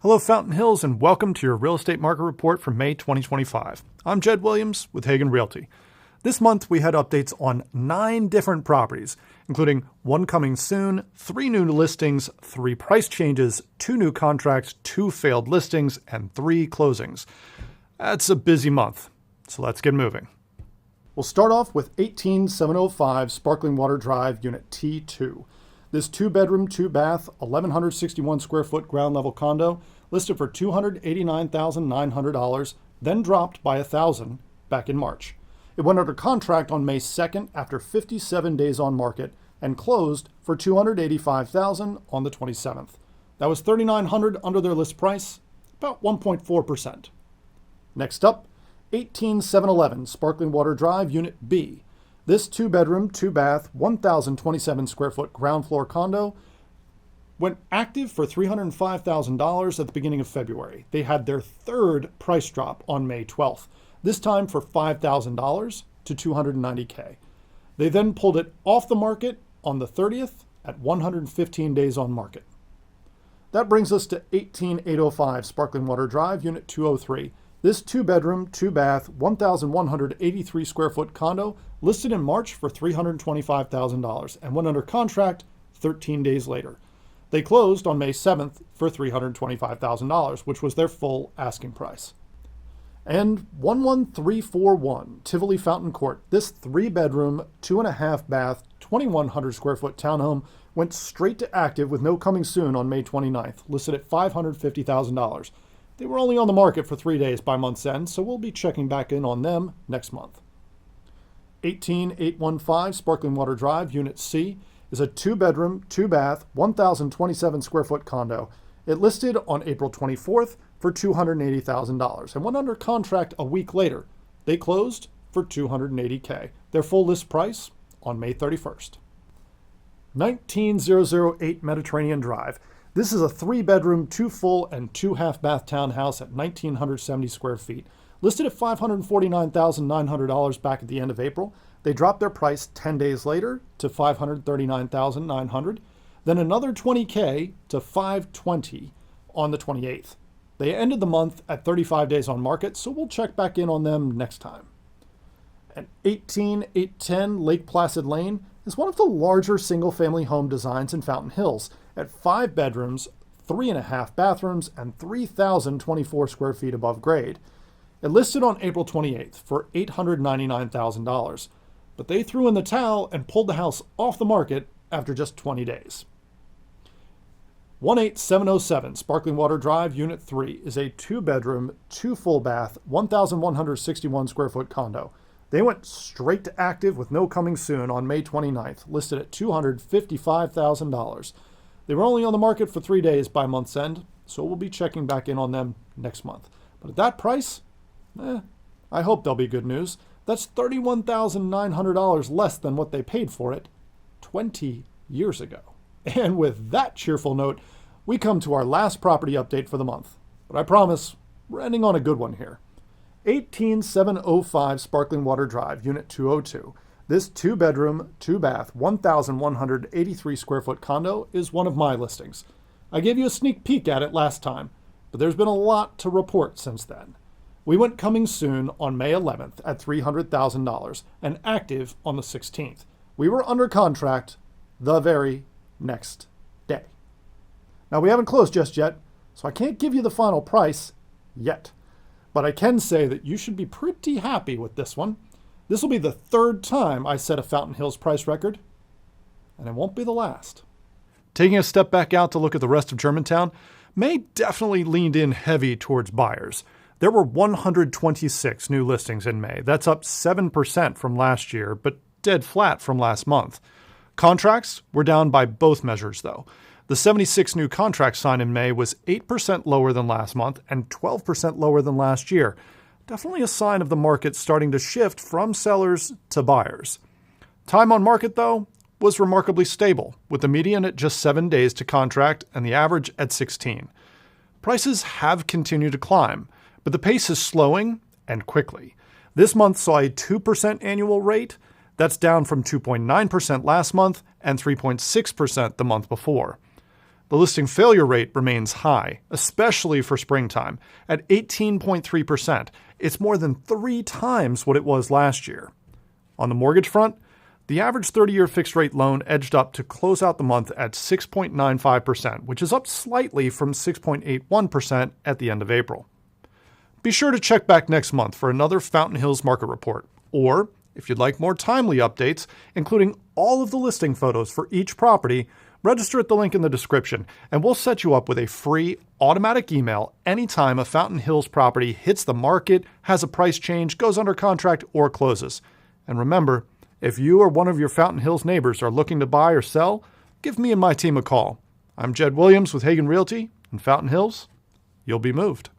Hello, Fountain Hills, and welcome to your real estate market report for May 2025. I'm Jed Williams with Hagan Realty. This month, we had updates on 9 different properties, including 1 coming soon, 3 new listings, 3 price changes, 2 new contracts, 2 failed listings, and 3 closings. That's a busy month, so let's get moving. We'll start off with 18705 Sparkling Water Drive, Unit T2. This 2-bedroom, 2-bath, 1,161 square foot ground level condo listed for $289,900, then dropped by $1,000 back in March. It went under contract on May 2nd after 57 days on market and closed for $285,000 on the 27th. That was $3,900 under their list price, about 1.4%. Next up, 18711 Sparkling Water Drive, Unit B. This 2-bedroom, 2-bath, 1,027 square foot ground floor condo went active for $305,000 at the beginning of February. They had their 3rd price drop on May 12th, this time for $5,000 to $290K. They then pulled it off the market on the 30th at 115 days on market. That brings us to 18805 Sparkling Water Drive, Unit 203. This 2-bedroom, 2-bath, 1,183 square foot condo listed in March for $325,000 and went under contract 13 days later. They closed on May 7th for $325,000, which was their full asking price. And 11341 Tivoli Fountain Court. This 3-bedroom, 2.5-bath, 2,100 square foot townhome went straight to active with no coming soon on May 29th, listed at $550,000. They were only on the market for 3 days by month's end, so we'll be checking back in on them next month. 18815 Sparkling Water Drive, Unit C, is a 2-bedroom, 2-bath, 1,027 square foot condo. It listed on April 24th for $280,000 and went under contract a week later. They closed for $280K. Their full list price on May 31st. 19008 Mediterranean Drive. This is a 3-bedroom, 2 full, and 2 half-bath townhouse at 1,970 square feet. Listed at $549,900 back at the end of April. They dropped their price 10 days later to $539,900, then another $20K to $520 on the 28th. They ended the month at 35 days on market, so we'll check back in on them next time. And 18810 Lake Placid Lane is one of the larger single-family home designs in Fountain Hills at 5 bedrooms, 3.5 bathrooms, and 3,024 square feet above grade. It listed on April 28th for $899,000, but they threw in the towel and pulled the house off the market after just 20 days. 18707 Sparkling Water Drive, Unit 3 is a 2-bedroom, 2 full bath, 1,161 square foot condo. They went straight to active with no coming soon on May 29th, listed at $255,000. They were only on the market for 3 days by month's end, so we'll be checking back in on them next month. But at that price, I hope they'll be good news. That's $31,900 less than what they paid for it 20 years ago. And with that cheerful note, we come to our last property update for the month. But I promise, we're ending on a good one here. 18705 Sparkling Water Drive, Unit 202. This 2-bedroom, 2-bath, 1,183 square foot condo is one of my listings. I gave you a sneak peek at it last time, but there's been a lot to report since then. We went coming soon on May 11th at $300,000 and active on the 16th. We were under contract the very next day. Now, we haven't closed just yet, so I can't give you the final price yet. But I can say that you should be pretty happy with this one. This will be the 3rd time I set a Fountain Hills price record, and it won't be the last. Taking a step back out to look at the rest of Germantown, May definitely leaned in heavy towards buyers. There were 126 new listings in May. That's up 7% from last year, but dead flat from last month. Contracts were down by both measures, though. The 76 new contracts signed in May was 8% lower than last month and 12% lower than last year. Definitely a sign of the market starting to shift from sellers to buyers. Time on market, though, was remarkably stable, with the median at just 7 days to contract and the average at 16. Prices have continued to climb, but the pace is slowing and quickly. This month saw a 2% annual rate. That's down from 2.9% last month and 3.6% the month before. The listing failure rate remains high, especially for springtime, at 18.3%. It's more than 3 times what it was last year. On the mortgage front, the average 30-year fixed-rate loan edged up to close out the month at 6.95%, which is up slightly from 6.81% at the end of April. Be sure to check back next month for another Fountain Hills market report. Or, if you'd like more timely updates, including all of the listing photos for each property, register at the link in the description, and we'll set you up with a free automatic email anytime a Fountain Hills property hits the market, has a price change, goes under contract, or closes. And remember, if you or one of your Fountain Hills neighbors are looking to buy or sell, give me and my team a call. I'm Jed Williams with Hagan Realty in Fountain Hills. You'll be moved.